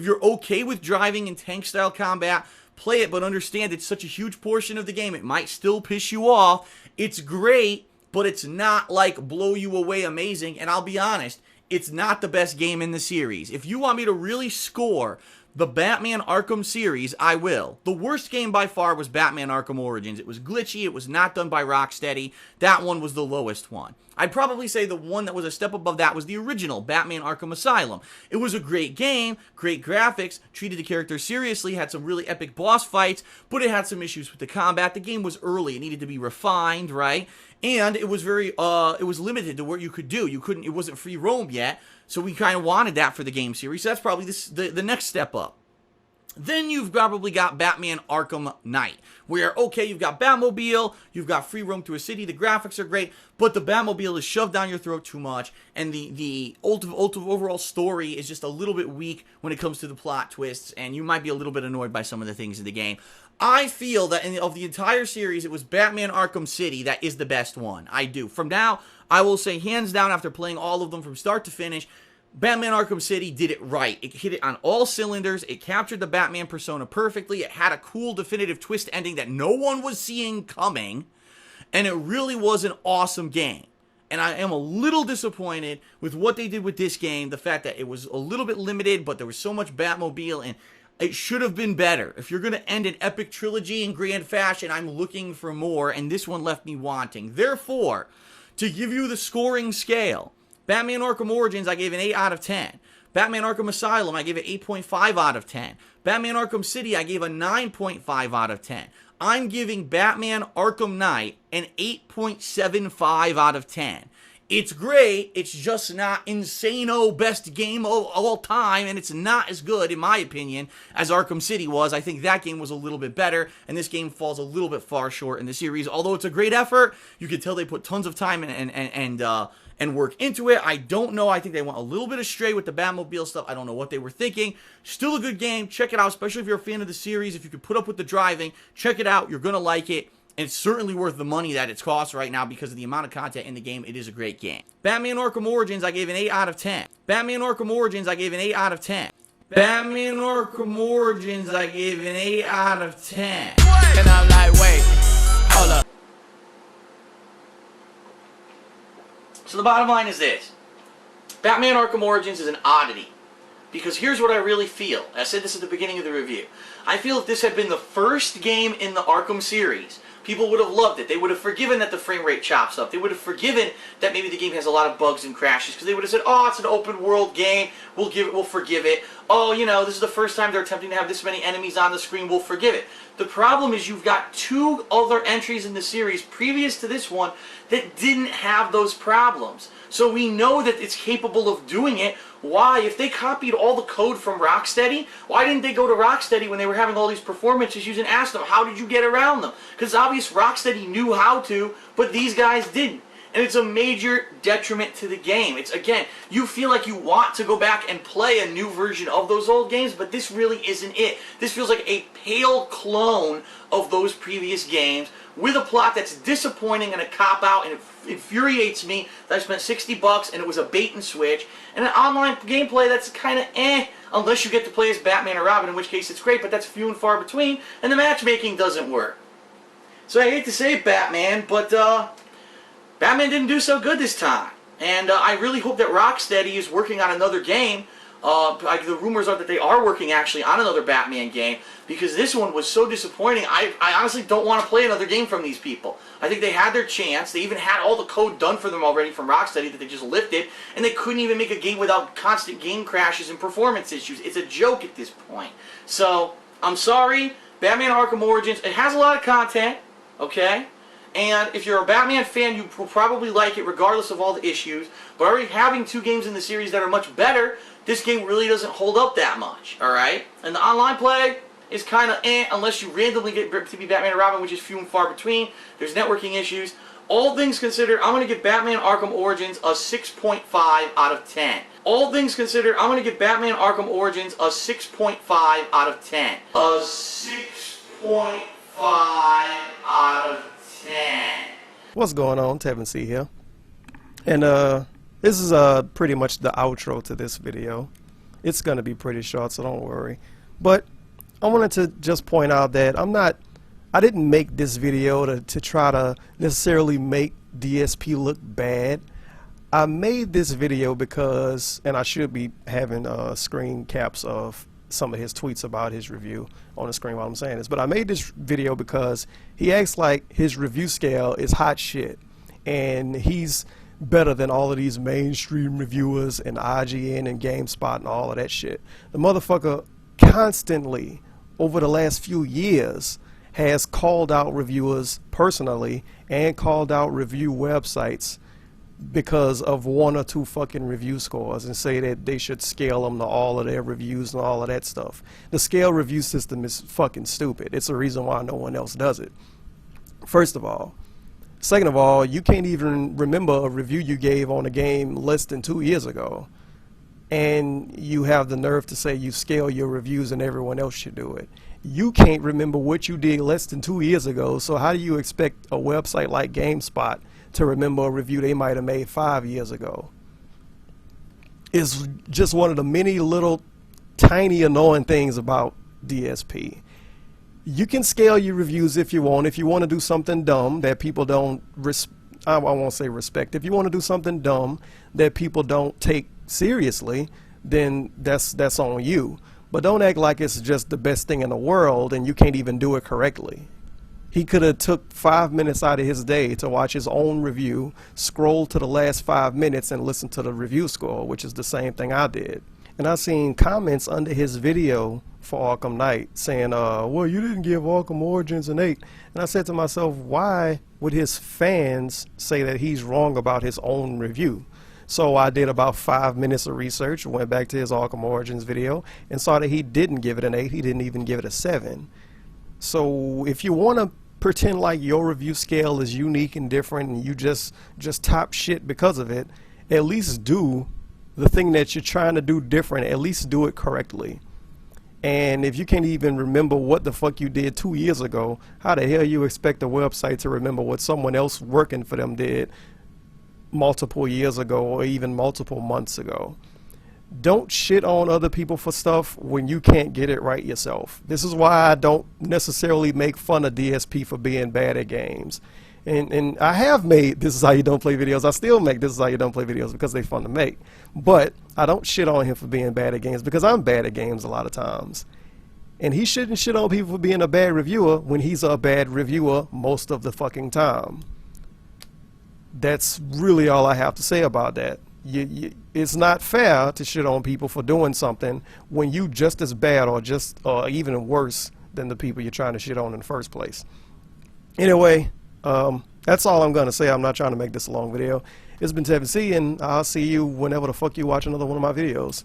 you're okay with driving and tank-style combat, play it, but understand it's such a huge portion of the game, it might still piss you off. It's great, but it's not like blow you away amazing, and I'll be honest, it's not the best game in the series. If you want me to really score the Batman Arkham series, I will. The worst game by far was Batman Arkham Origins. It was glitchy, it was not done by Rocksteady. That one was the lowest one. I'd probably say the one that was a step above that was the original, Batman Arkham Asylum. It was a great game, great graphics, treated the characters seriously, had some really epic boss fights, but it had some issues with the combat. The game was early, it needed to be refined, right? And it was very, it was limited to what you could do. It wasn't free roam yet, so we kind of wanted that for the game series. So that's probably the next step up. Then you've probably got Batman Arkham Knight, where, okay, you've got Batmobile, you've got free roam through a city, the graphics are great, but the Batmobile is shoved down your throat too much, and the overall story is just a little bit weak when it comes to the plot twists, and you might be a little bit annoyed by some of the things in the game. I feel that of the entire series, it was Batman Arkham City that is the best one. I do. From now, I will say hands down, after playing all of them from start to finish, Batman Arkham City did it right. It hit it on all cylinders. It captured the Batman persona perfectly. It had a cool definitive twist ending that no one was seeing coming. And it really was an awesome game. And I am a little disappointed with what they did with this game. The fact that it was a little bit limited, but there was so much Batmobile, and it should have been better. If you're going to end an epic trilogy in grand fashion, I'm looking for more, and this one left me wanting. Therefore, to give you the scoring scale, Batman Arkham Origins, I gave an 8 out of 10. Batman Arkham Asylum, I gave it 8.5 out of 10. Batman Arkham City, I gave a 9.5 out of 10. I'm giving Batman Arkham Knight an 8.75 out of 10. It's great, it's just not insano best game of all time, and it's not as good, in my opinion, as Arkham City was. I think that game was a little bit better, and this game falls a little bit far short in the series. Although it's a great effort, you can tell they put tons of time and work into it. I don't know. I think they went a little bit astray with the Batmobile stuff. I don't know what they were thinking. Still a good game. Check it out, especially if you're a fan of the series. If you could put up with the driving, check it out. You're going to like it. And it's certainly worth the money that it's cost right now because of the amount of content in the game. It is a great game. Batman Arkham Origins, I gave an 8 out of 10. Batman Arkham Origins, I gave an 8 out of 10. Batman Arkham Origins, I gave an 8 out of 10. And I'm like, wait, hold up. So the bottom line is this. Batman Arkham Origins is an oddity. Because here's what I really feel. I said this at the beginning of the review. I feel if this had been the first game in the Arkham series, people would have loved it. They would have forgiven that the frame rate chops up. They would have forgiven that maybe the game has a lot of bugs and crashes, because they would have said, oh, it's an open world game, we'll forgive it. Oh, you know, this is the first time they're attempting to have this many enemies on the screen, we'll forgive it. The problem is you've got 2 other entries in the series previous to this one that didn't have those problems. So we know that it's capable of doing it. Why? If they copied all the code from Rocksteady, why didn't they go to Rocksteady when they were having all these performance issues and ask them, how did you get around them? Because it's obvious Rocksteady knew how to, but these guys didn't. And it's a major detriment to the game. It's, again, you feel like you want to go back and play a new version of those old games, but this really isn't it. This feels like a pale clone of those previous games with a plot that's disappointing and a cop-out, and it infuriates me that I spent $60 and it was a bait and switch, and an online gameplay that's kind of unless you get to play as Batman or Robin, in which case it's great, but that's few and far between, and the matchmaking doesn't work. So I hate to say it, Batman, but Batman didn't do so good this time, and I really hope that Rocksteady is working on another game. The rumors are that they are working actually on another Batman game, because this one was so disappointing. I honestly don't want to play another game from these people. I think they had their chance. They even had all the code done for them already from Rocksteady that they just lifted, and they couldn't even make a game without constant game crashes and performance issues. It's a joke at this point. So, I'm sorry, Batman Arkham Origins, it has a lot of content, okay? And if you're a Batman fan, you will probably like it regardless of all the issues. But already having 2 games in the series that are much better, this game really doesn't hold up that much, alright? And the online play is kind of unless you randomly get to be Batman and Robin, which is few and far between. There's networking issues. All things considered, I'm going to give Batman Arkham Origins a 6.5 out of 10. All things considered, I'm going to give Batman Arkham Origins a 6.5 out of 10. A 6.5 out of 10. What's going on? Tevin C here. And this is pretty much the outro to this video. It's going to be pretty short, so don't worry. But I wanted to just point out that I didn't make this video to try to necessarily make DSP look bad. I made this video because, and I should be having screen caps of some of his tweets about his review on the screen while I'm saying this, but I made this video because he acts like his review scale is hot shit and he's better than all of these mainstream reviewers and IGN and GameSpot and all of that shit. The motherfucker constantly over the last few years has called out reviewers personally and called out review websites because of one or two fucking review scores and say that they should scale them to all of their reviews and all of that stuff. The scale review system is fucking stupid. It's the reason why no one else does it. First of all. Second of all, you can't even remember a review you gave on a game less than 2 years ago. And you have the nerve to say you scale your reviews and everyone else should do it. You can't remember what you did less than 2 years ago, so how do you expect a website like GameSpot to remember a review they might have made 5 years ago? It's just one of the many little tiny annoying things about DSP. You can scale your reviews if you want. If you want to do something dumb that people don't I won't say respect. If you want to do something dumb that people don't take seriously, then that's on you. But don't act like it's just the best thing in the world and you can't even do it correctly. He could have took 5 minutes out of his day to watch his own review, scroll to the last 5 minutes and listen to the review score, which is the same thing I did. And I seen comments under his video for Arkham Knight saying, well, you didn't give Arkham Origins an 8. And I said to myself, why would his fans say that he's wrong about his own review? So I did about 5 minutes of research, went back to his Arkham Origins video, and saw that he didn't give it an 8. He didn't even give it a 7. So if you want to pretend like your review scale is unique and different and you just top shit because of it, at least do the thing that you're trying to do different. At least do it correctly. And if you can't even remember what the fuck you did 2 years ago, how the hell you expect a website to remember what someone else working for them did multiple years ago or even multiple months ago? Don't shit on other people for stuff when you can't get it right yourself. This is why I don't necessarily make fun of DSP for being bad at games. And I have made This Is How You Don't Play videos. I still make This Is How You Don't Play videos because they're fun to make. But I don't shit on him for being bad at games because I'm bad at games a lot of times. And he shouldn't shit on people for being a bad reviewer when he's a bad reviewer most of the fucking time. That's really all I have to say about that. It's not fair to shit on people for doing something when you just as bad or even worse than the people you're trying to shit on in the first place. Anyway, that's all I'm going to say. I'm not trying to make this a long video. It's been Tevin C, and I'll see you whenever the fuck you watch another one of my videos.